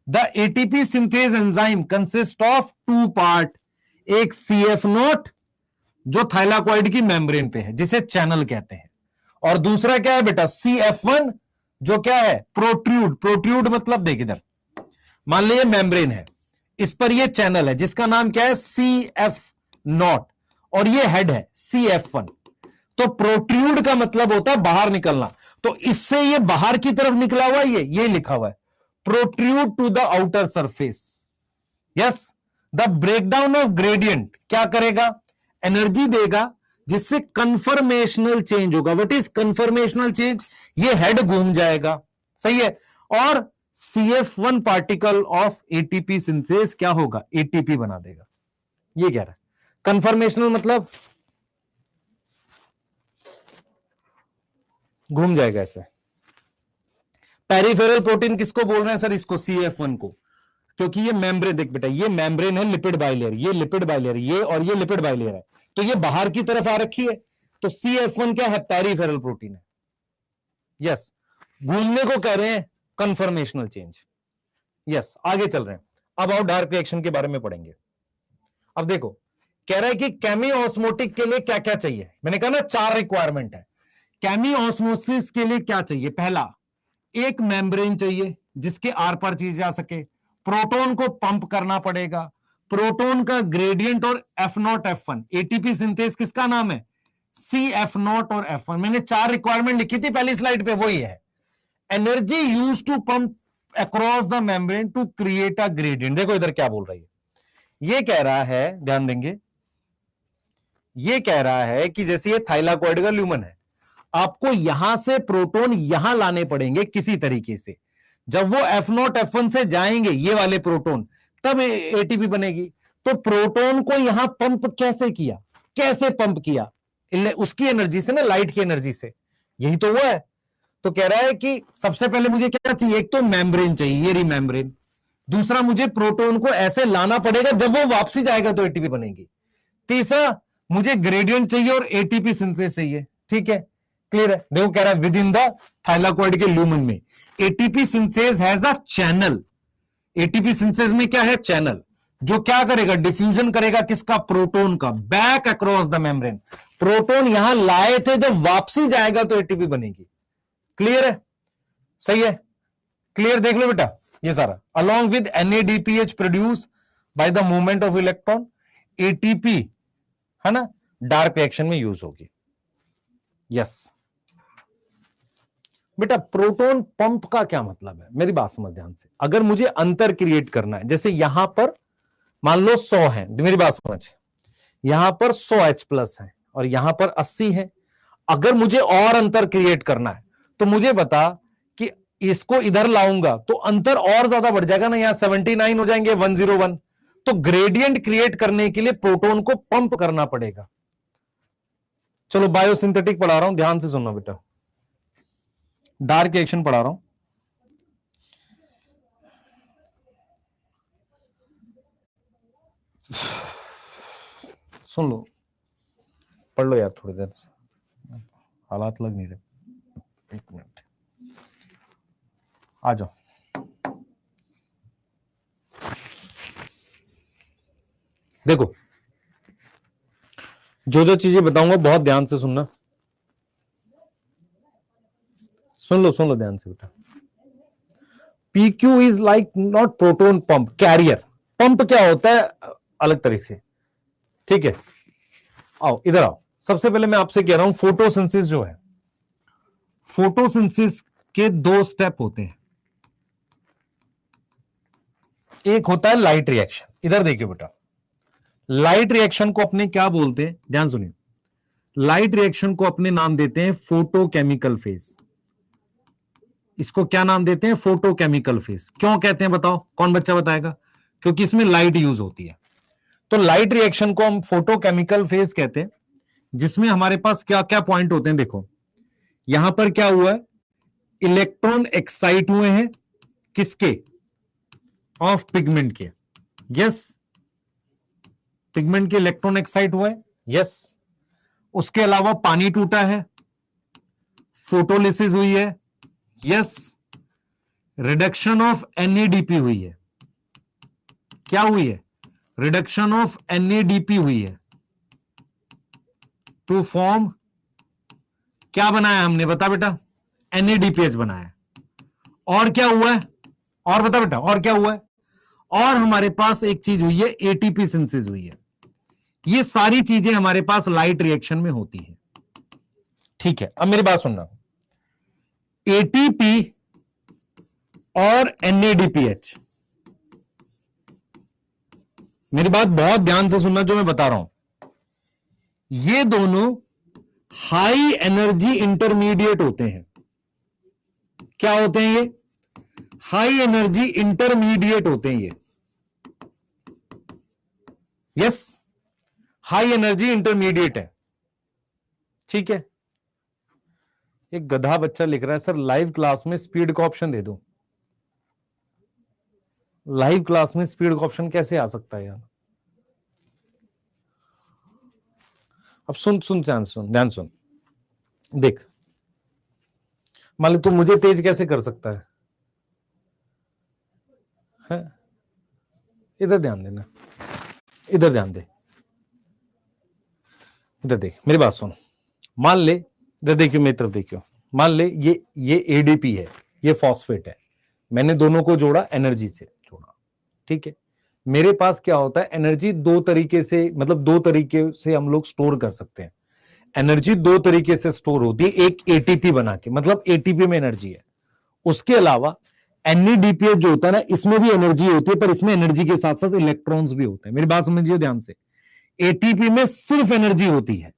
The ATP synthase enzyme consist of 2 part, एक CF0 जो थाइलाकॉइड की मेम्ब्रेन पे है, जिसे चैनल कहते हैं, और दूसरा क्या है बेटा? CF1 जो क्या है? प्रोट्रूड। प्रोट्रूड मतलब देख इधर, मान लीजिए मेम्ब्रेन है, इस पर ये चैनल है जिसका नाम क्या है? CF0, और ये हेड है CF1। तो प्रोट्रूड का मतलब होता है बाहर निकलना, तो इससे ये बाहर की तरफ निकला हुआ है, ये लिखा हुआ है protrude to the outer surface. Yes, the breakdown of gradient क्या करेगा? एनर्जी देगा, जिससे कंफर्मेशनल चेंज होगा। What is conformational change? ये हेड घूम जाएगा, सही है, और CF1 particle of ATP synthase क्या होगा? एटीपी बना देगा। ये कह रहा है। कंफर्मेशनल मतलब घूम जाएगा ऐसे। पेरिफेरल प्रोटीन किसको बोल रहे हैं सर? इसको, CF1 को, क्योंकि ये मेम्ब्रेन, देख बेटा, ये मेम्ब्रेन है लिपिड बाइलेयर, ये लिपिड बाइलेयर, ये और ये लिपिड बाइलेयर है, तो ये बाहर की तरफ आ रखी है, तो CF1 क्या है? पेरिफेरल प्रोटीन है। यस, घूमने को कह रहे हैं कंफर्मेशनल चेंज। यस, आगे चल रहे हैं। अब आओ डार्क रिएक्शन के बारे में पढ़ेंगे। अब देखो, कह रहा है कि केमी ऑस्मोटिक के लिए क्या क्या चाहिए? मैंने कहा ना 4 रिक्वायरमेंट है। केमी ऑस्मोसिस के लिए क्या चाहिए? पहला, एक मेम्ब्रेन चाहिए जिसके आर पार चीज जा सके। प्रोटोन को पंप करना पड़ेगा। प्रोटोन का ग्रेडियंट और F0 F1, एटीपी सिंथेस किसका नाम है? CF0 और F1। मैंने 4 रिक्वायरमेंट लिखी थी पहली स्लाइड पे, वही है। Energy use to pump across the membrane to create a gradient. देखो इधर क्या बोल रही है, ये कह रहा है, ध्यान देंगे, ये कह रहा है कि जैसे ये थाइलाकॉइड का ल्यूमन है, आपको यहां से प्रोटोन यहां लाने पड़ेंगे किसी तरीके से। जब वो F0 F1 से जाएंगे ये वाले प्रोटोन, तब एटीपी बनेगी। तो प्रोटोन को यहां पंप कैसे किया? कैसे पंप किया? उसकी एनर्जी से ना, लाइट की एनर्जी से। यही तो हुआ है। तो कह रहा है कि सबसे पहले मुझे क्या चाहिए? एक तो मेम्ब्रेन चाहिए, ये रही मेम्ब्रेन। दूसरा, मुझे प्रोटोन को ऐसे लाना पड़ेगा, जब वो वापसी जाएगा तो एटीपी बनेगी। तीसरा, मुझे ग्रेडियंट चाहिए और एटीपी सिंथेसिस चाहिए। ठीक है, क्लियर है? देखो कह रहा है विद इन द थाइलाकॉइड के ल्यूमन में ATP synthase has a channel. ATP synthase में क्या है? चैनल, जो क्या करेगा? डिफ्यूजन करेगा किसका? प्रोटोन का, back across the membrane. Proton यहां लाए थे, जब वापसी जाएगा तो एटीपी बनेगी। क्लियर है? सही है, क्लियर? देख लो बेटा ये सारा, along with NADPH produce by the movement of electron, ATP है ना, डार्क रिएक्शन में यूज होगी। यस बेटा, प्रोटोन पंप का क्या मतलब है? मेरी बात समझ ध्यान से। अगर मुझे अंतर क्रिएट करना है, जैसे यहां पर मान लो 100 है, मेरी बात समझ, यहां पर 100 H+ है और यहां पर 80 है। अगर मुझे और अंतर क्रिएट करना है तो मुझे बता कि इसको इधर लाऊंगा तो अंतर और ज्यादा बढ़ जाएगा ना, यहां 79 हो जाएंगे 101। तो ग्रेडियंट क्रिएट करने के लिए प्रोटॉन को पंप करना पड़ेगा। चलो बायोसिंथेटिक पढ़ा रहा हूं, ध्यान से सुनना बेटा, डार्क रिएक्शन पढ़ा रहा हूं। सुन लो, पढ़ लो यार थोड़ी देर, हालात लग नहीं रहे। 1 मिनट आ जाओ। देखो जो जो चीजें बताऊंगा बहुत ध्यान से सुनना, सुन लो ध्यान से बेटा। PQ is like not proton pump, carrier. Pump क्या होता है अलग तरीके से, ठीक है। आओ इधर आओ, सबसे पहले मैं आपसे कह रहा हूं फोटोसिंथेसिस जो है, फोटोसिंथेसिस के 2 स्टेप होते हैं। एक होता है लाइट रिएक्शन, इधर देखिए बेटा, लाइट रिएक्शन को अपने क्या बोलते हैं, ध्यान सुनिए। लाइट रिएक्शन को अपने नाम देते हैं फोटोकेमिकल फेज। इसको क्या नाम देते हैं, फोटोकेमिकल फेज। क्यों कहते हैं बताओ, कौन बच्चा बताएगा? क्योंकि इसमें लाइट यूज होती है। तो लाइट रिएक्शन को हम फोटोकेमिकल फेज कहते हैं, जिसमें हमारे पास क्या क्या पॉइंट होते हैं। देखो यहां पर क्या हुआ है, इलेक्ट्रॉन एक्साइट हुए हैं, किसके? ऑफ पिगमेंट के। यस, पिगमेंट के इलेक्ट्रॉन एक्साइट हुए, यस। उसके अलावा पानी टूटा है, फोटोलिसिस हुई है, यस। रिडक्शन ऑफ NADP हुई है, क्या हुई है? रिडक्शन ऑफ NADP हुई है टू फॉर्म, क्या बनाया हमने बता बेटा? NADPH बनाया। और क्या हुआ है? और बता बेटा, और क्या हुआ है? और हमारे पास एक चीज हुई है, ATP सिंथेसिस हुई है। ये सारी चीजें हमारे पास लाइट रिएक्शन में होती है, ठीक है। अब मेरी बात सुनना, ATP और NADPH, मेरी बात बहुत ध्यान से सुनना जो मैं बता रहा हूं, ये दोनों हाई एनर्जी इंटरमीडिएट होते हैं। क्या होते हैं ये? हाई एनर्जी इंटरमीडिएट होते हैं ये, यस, हाई एनर्जी इंटरमीडिएट है, ठीक है। एक गधा बच्चा लिख रहा है सर लाइव क्लास में स्पीड का ऑप्शन दे दो। लाइव क्लास में स्पीड का ऑप्शन कैसे आ सकता है यार? अब सुन सुन ध्यान सुन, ध्यान सुन, देख, मान लो तू मुझे तेज कैसे कर सकता है? इधर ध्यान देना, इधर ध्यान दे, इधर देख, मेरी बात सुन। मान ले, इधर देखियो, मेरी तरफ देखियो, मान ले ये ADP है, ये फॉस्फेट है, मैंने दोनों को जोड़ा, एनर्जी से जोड़ा, ठीक है। मेरे पास क्या होता है, एनर्जी 2 तरीके से, मतलब 2 तरीके से हम लोग स्टोर कर सकते हैं। एनर्जी 2 तरीके से स्टोर होती है, एक ATP बना के, मतलब ATP में एनर्जी है। उसके अलावा NADPH जो होता है ना, इसमें भी एनर्जी होती है, पर इसमें एनर्जी के साथ साथ इलेक्ट्रॉन्स भी होते हैं। मेरी बात समझिए ध्यान से, ATP में सिर्फ एनर्जी होती है,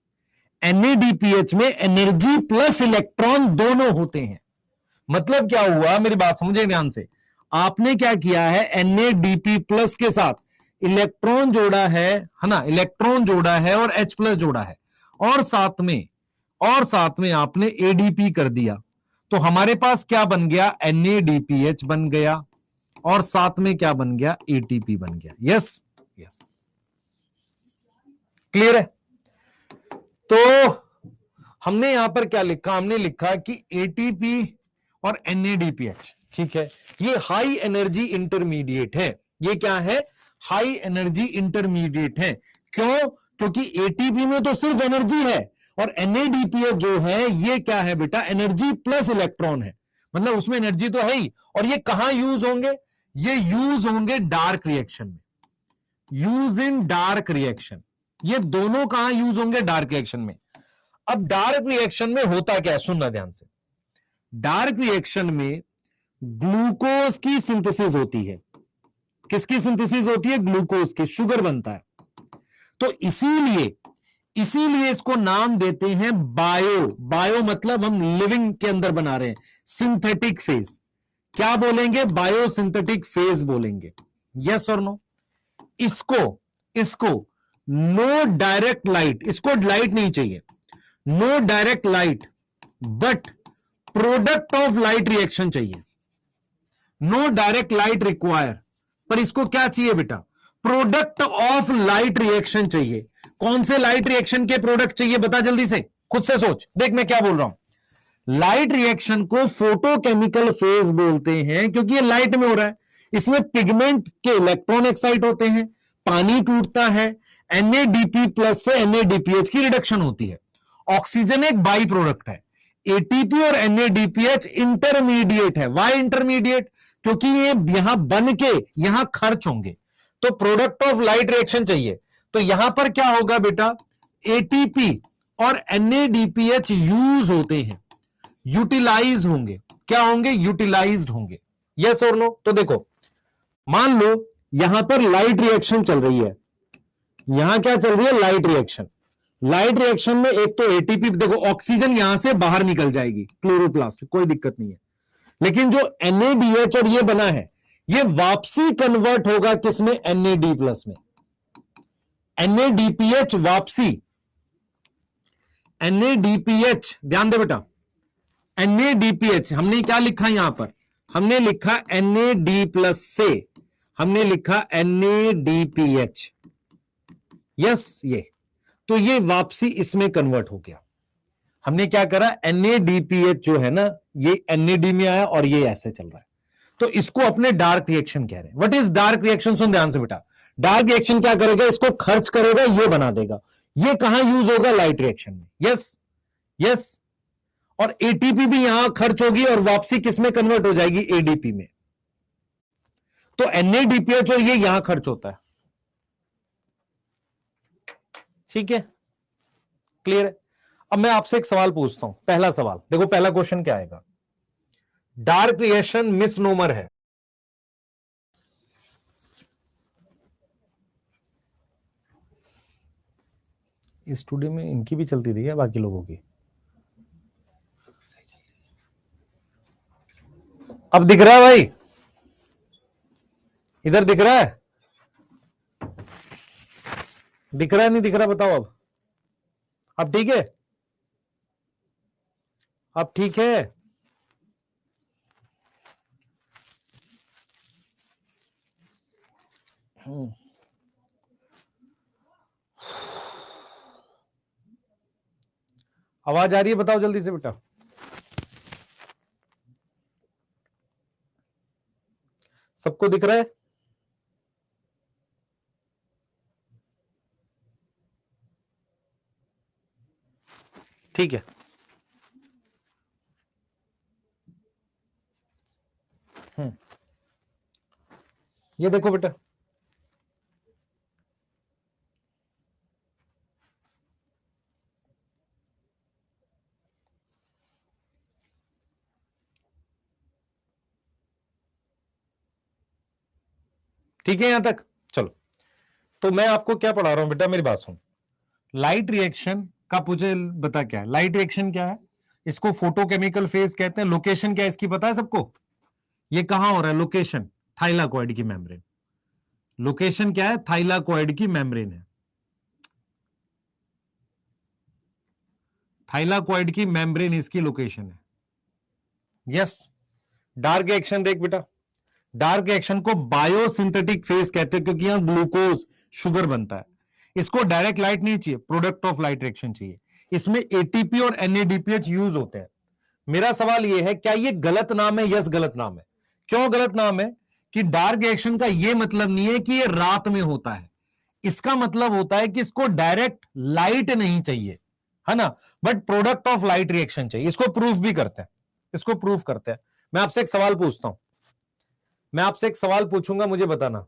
NADPH में एनर्जी प्लस इलेक्ट्रॉन दोनों होते हैं। मतलब क्या हुआ, मेरी बात समझे ध्यान से, आपने क्या किया है, NADP प्लस के साथ इलेक्ट्रॉन जोड़ा है ना, इलेक्ट्रॉन जोड़ा है और H प्लस जोड़ा है, और साथ में आपने ADP कर दिया, तो हमारे पास क्या बन गया, NADPH बन गया, और साथ में क्या बन गया, ATP बन गया। यस यस, क्लियर है? तो हमने यहां पर क्या लिखा, हमने लिखा कि ATP और NADPH, ठीक है, ये हाई एनर्जी इंटरमीडिएट है। ये क्या है, हाई एनर्जी इंटरमीडिएट है। क्यों? क्योंकि ATP में तो सिर्फ एनर्जी है, और NADPH जो है ये क्या है बेटा, एनर्जी प्लस इलेक्ट्रॉन है, मतलब उसमें एनर्जी तो है ही। और ये कहां यूज होंगे, ये यूज होंगे डार्क रिएक्शन में, यूज इन डार्क रिएक्शन। ये दोनों कहां यूज होंगे, डार्क रिएक्शन में। अब डार्क रिएक्शन में होता क्या है, सुनना ध्यान से। डार्क रिएक्शन में ग्लूकोज की सिंथेसिस होती है। किसकी सिंथेसिस होती है, ग्लूकोज की, शुगर बनता है। तो इसीलिए इसीलिए इसको नाम देते हैं बायो। बायो मतलब हम लिविंग के अंदर बना रहे हैं। सिंथेटिक फेज क्या बोलेंगे? बायो सिंथेटिक फेज बोलेंगे। यस और नो? इसको इसको नो डायरेक्ट लाइट, इसको लाइट नहीं चाहिए, no direct light but product of light reaction चाहिए। नो डायरेक्ट लाइट रिक्वायर, पर इसको क्या चाहिए बेटा? प्रोडक्ट ऑफ लाइट रिएक्शन चाहिए। कौन से लाइट रिएक्शन के प्रोडक्ट चाहिए? बता जल्दी से, खुद से सोच, देख मैं क्या बोल रहा हूं। लाइट रिएक्शन को फोटोकेमिकल फेज बोलते हैं क्योंकि ये लाइट में हो रहा है। इसमें पिगमेंट के इलेक्ट्रॉन एक्साइट होते हैं, पानी टूटता है, NADP प्लस से NADPH की रिडक्शन होती है। ऑक्सीजन एक बाई प्रोडक्ट है। ATP और NADPH इंटरमीडिएट है। Why intermediate? क्योंकि ये यहां बन के यहां खर्च होंगे, तो प्रोडक्ट ऑफ लाइट रिएक्शन चाहिए। तो यहां पर क्या होगा बेटा? ATP और NADPH यूज होते हैं, यूटिलाइज होंगे। क्या होंगे? यूटिलाइज्ड होंगे। यस और नो? तो देखो, मान लो यहां पर लाइट रिएक्शन चल रही है, यहां क्या चल रही है? Light reaction. लाइट रिएक्शन में एक तो एटीपी, देखो ऑक्सीजन यहां से बाहर निकल जाएगी क्लोरोप्लास्ट से, कोई दिक्कत नहीं है। लेकिन जो NADH और ये बना है, ये वापसी कन्वर्ट होगा किसमें? NAD प्लस में। NADPH वापसी, NADPH ध्यान दे बेटा, NADPH हमने क्या लिखा यहां पर? हमने लिखा NAD प्लस से हमने लिखा NADPH। यस, ये तो ये वापसी इसमें कन्वर्ट हो गया। हमने क्या करा? NADPH जो है ना, ये NAD में आया और ये ऐसे चल रहा है, तो इसको अपने डार्क रिएक्शन कह रहे हैं। What is dark reaction? सुन ध्यान से बेटा, डार्क रिएक्शन क्या करेगा? इसको खर्च करेगा, ये बना देगा। ये कहां यूज होगा? लाइट रिएक्शन में। Yes yes. और ATP भी यहां खर्च होगी और वापसी किसमें कन्वर्ट हो जाएगी? ADP में। तो NADPH और ये यहां खर्च होता है। ठीक है, क्लियर है? अब मैं आपसे एक सवाल पूछता हूं, पहला सवाल देखो, पहला क्वेश्चन क्या आएगा? डार्क रिएक्शन मिसनोमर है। इस स्टूडियो में इनकी भी चलती थी क्या, बाकी लोगों की? अब दिख रहा है भाई? इधर दिख रहा है? दिख रहा है नहीं दिख रहा? बताओ अब ठीक है? अब ठीक है? आवाज आ रही है? बताओ जल्दी से बेटा। सबको दिख रहा है? ठीक है। ये देखो बेटा, ठीक है यहां तक? चलो, तो मैं आपको क्या पढ़ा रहा हूं बेटा, मेरी बात सुन। लाइट रिएक्शन का मुझे बता क्या है? लाइट रिएक्शन क्या है? इसको फोटोकेमिकल फेज कहते हैं। लोकेशन क्या है इसकी पता है सबको? ये कहां हो रहा है? लोकेशन थाइलाकॉइड की मेम्ब्रेन। लोकेशन क्या है? थाइलाकॉइड की मेम्ब्रेन है। थाइलाकॉइड की मेम्ब्रेन इसकी लोकेशन है। यस। डार्क रिएक्शन देख बेटा, डार्क रिएक्शन को बायोसिंथेटिक फेज कहते हैं क्योंकि यहां ग्लूकोज शुगर बनता है। इसको डायरेक्ट लाइट नहीं चाहिए, प्रोडक्ट ऑफ लाइट रिएक्शन चाहिए। इसमें ATP और NADPH यूज होते हैं। मेरा सवाल यह है, क्या यह गलत नाम है? यस, गलत नाम है। क्यों गलत नाम है? कि डार्क रिएक्शन का यह मतलब नहीं है कि यह रात में होता है। इसका मतलब होता है कि इसको डायरेक्ट लाइट नहीं चाहिए, है ना, but product of light reaction चाहिए। इसको प्रूफ भी करते हैं, इसको प्रूफ करते हैं। मैं आपसे एक सवाल पूछता हूं, मैं आपसे एक सवाल पूछूंगा, मुझे बताना।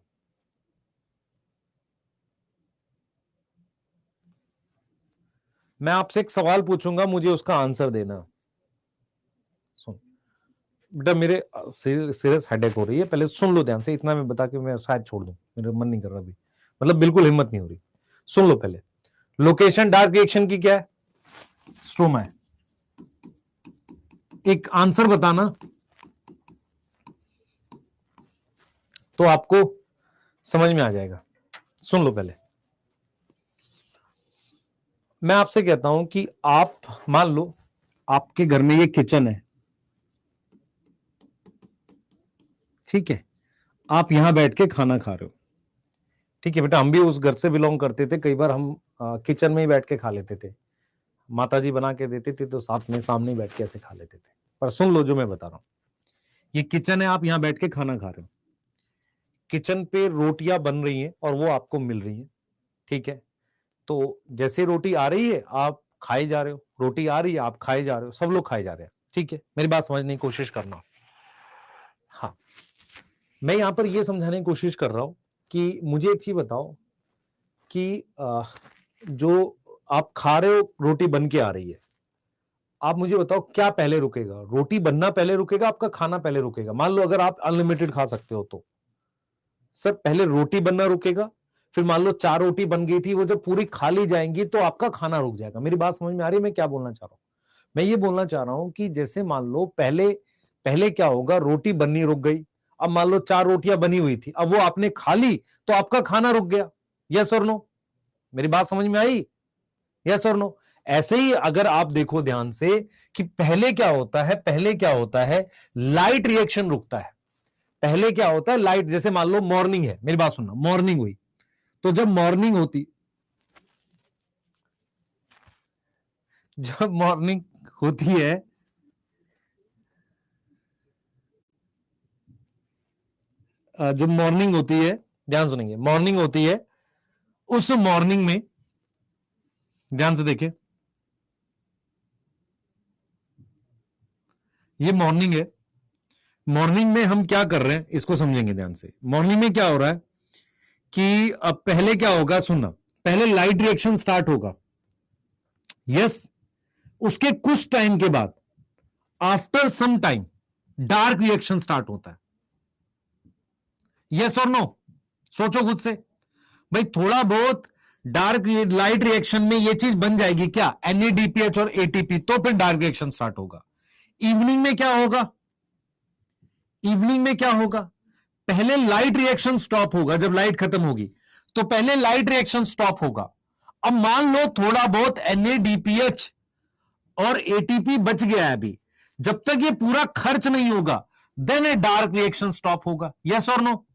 मैं आपसे एक सवाल पूछूंगा, मुझे उसका आंसर देना। सुन बेटा, मेरे सीरियस हेडेक हो रही है, पहले सुन लो ध्यान से। इतना मैं बता के मैं शायद छोड़ दूं, मेरा मन नहीं कर रहा अभी, मतलब बिल्कुल हिम्मत नहीं हो रही। सुन लो पहले। लोकेशन डार्क रिएक्शन की क्या है? स्ट्रोमा है। एक आंसर बताना तो आपको समझ में आ जाएगा। सुन लो पहले, मैं आपसे कहता हूं कि आप मान लो आपके घर में ये किचन है, ठीक है, आप यहां बैठ के खाना खा रहे हो, ठीक है बेटा, हम भी उस घर से बिलोंग करते थे, कई बार हम किचन में ही बैठ के खा लेते थे, माता जी बना के देती थी तो साथ में सामने बैठ के ऐसे खा लेते थे। पर सुन लो जो मैं बता रहा हूं, ये किचन है, आप यहां बैठ के खाना खा रहे हो, किचन पे रोटियां बन रही हैं और वो आपको मिल रही हैं, ठीक है, तो जैसे रोटी आ रही है आप खाए जा रहे हो, रोटी आ रही है आप खाए जा रहे हो, सब लोग खाए जा रहे हैं, ठीक है, मेरी बात समझने की कोशिश करना। हाँ, मैं यहां पर यह समझाने की कोशिश कर रहा हूं कि मुझे एक चीज बताओ कि जो आप खा रहे हो रोटी बन के आ रही है, आप मुझे बताओ क्या पहले रुकेगा, रोटी बनना पहले रुकेगा, आपका खाना पहले रुकेगा? मान लो अगर आप अनलिमिटेड खा सकते हो तो सर पहले रोटी बनना रुकेगा, फिर मान लो 4 रोटी बन गई थी, वो जब पूरी खा ली जाएंगी तो आपका खाना रुक जाएगा। मेरी बात समझ में आ रही है मैं क्या बोलना चाह रहा हूं? मैं ये बोलना चाह रहा हूं कि जैसे मान लो पहले पहले क्या होगा, रोटी बननी रुक गई, अब मान लो 4 रोटियां बनी हुई थी, अब वो आपने खा ली तो आपका खाना रुक गया। यस और नो? मेरी बात समझ में आई? यस और नो? ऐसे ही अगर आप देखो ध्यान से कि पहले क्या होता है, पहले क्या होता है, लाइट रिएक्शन रुकता है। पहले क्या होता है, लाइट, जैसे मान लो मॉर्निंग है, मेरी बात सुनना, मॉर्निंग हुई, तो जब मॉर्निंग होती, जब मॉर्निंग होती है, जब मॉर्निंग होती है, ध्यान सुनेंगे, मॉर्निंग होती है, उस मॉर्निंग में ध्यान से देखें, ये मॉर्निंग है, मॉर्निंग में हम क्या कर रहे हैं इसको समझेंगे ध्यान से। मॉर्निंग में क्या हो रहा है कि अब पहले क्या होगा, सुनना, पहले लाइट रिएक्शन स्टार्ट होगा, यस, उसके कुछ टाइम के बाद, after some time, dark reaction start होता है। यस और नो? सोचो खुद से भाई, थोड़ा बहुत डार्क लाइट रिएक्शन में ये चीज बन जाएगी क्या, एनएडीपीएच और एटीपी, तो फिर डार्क रिएक्शन स्टार्ट होगा। इवनिंग में क्या होगा, इवनिंग में क्या होगा, पहले लाइट रिएक्शन स्टॉप होगा, जब लाइट खत्म होगी तो पहले लाइट रिएक्शन स्टॉप होगा। अब मान लो थोड़ा बहुत एनएडीपीएच और एटीपी बच गया है अभी, जब तक ये पूरा खर्च नहीं होगा then a dark reaction stop होगा। यस और नो?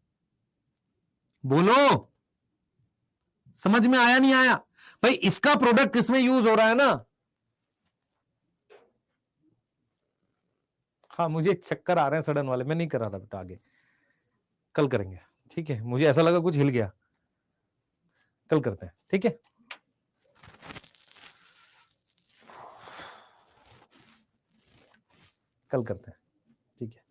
बोलो, समझ में आया नहीं आया? भाई इसका प्रोडक्ट किसमें यूज हो रहा है ना। हाँ, मुझे चक्कर आ रहे हैं सडन वाले, मैं नहीं कर रहा था बेटा, आगे कल करेंगे, ठीक है, मुझे ऐसा लगा कुछ हिल गया, कल करते हैं, ठीक है। कल करते हैं, ठीक है।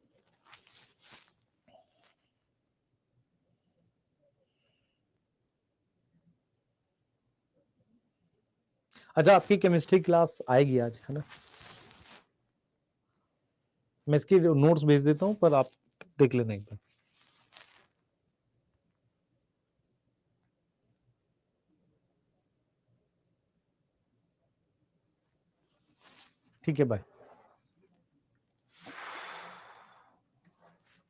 अच्छा, आपकी केमिस्ट्री क्लास आएगी आज, है ना? मैं इसकी नोट्स भेज देता हूं, पर आप देख लेना एक बार। ठीक है, बाय।